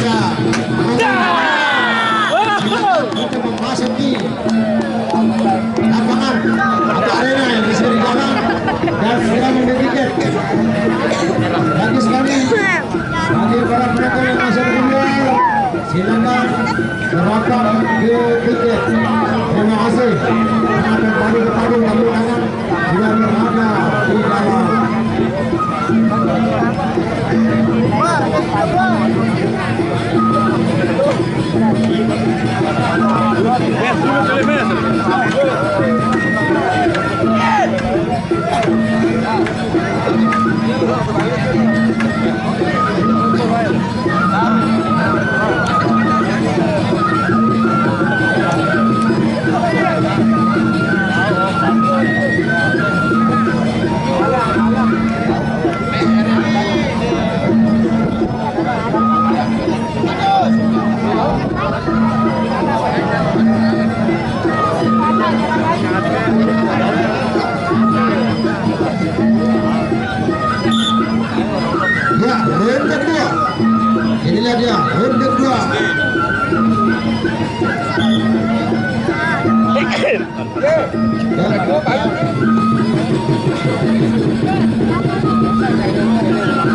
ketiga. Untuk memasuki lapangan atau arena yang disediakan dan sudah membeli tiket. Bagus sekali. Bagi para penonton yang masih berkumpul, silakan serahkan ke tiket. Terima kasih. Karena tadi kami akan sudah berada di dalam. Ya, round kedua. Inilah dia, round kedua.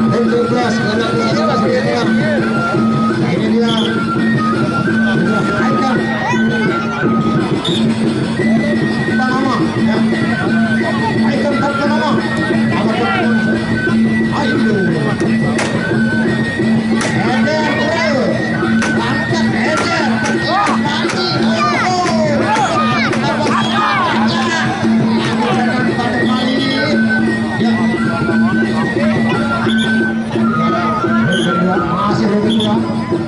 Round kedua, sekarang ini dia. Icon. Panama. Icon Panama. Ayo.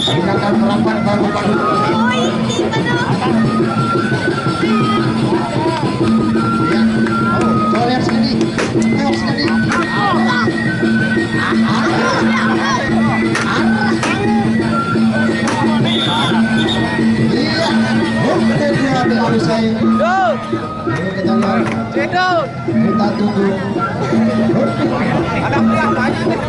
Silakan melakukan baru-baru. Lihat sekali. Lihat sekali. Kita tunggu. Ada yang banyak nih.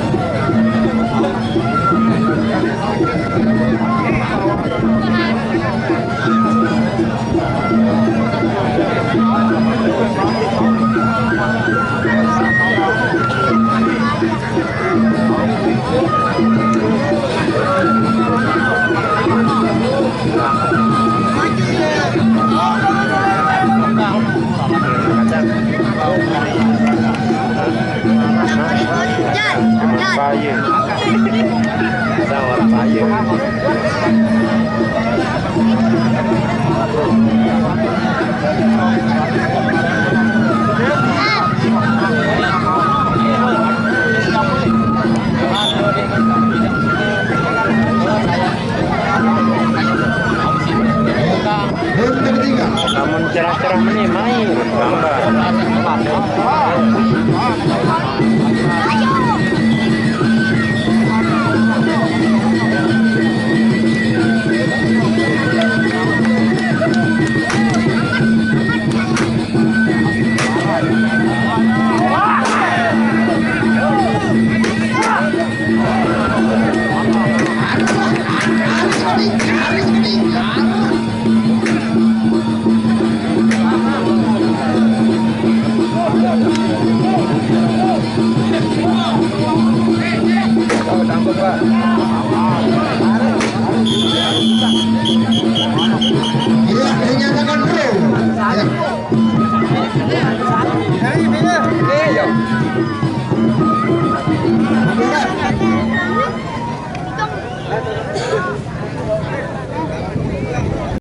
Namun cerah-cerah ini main.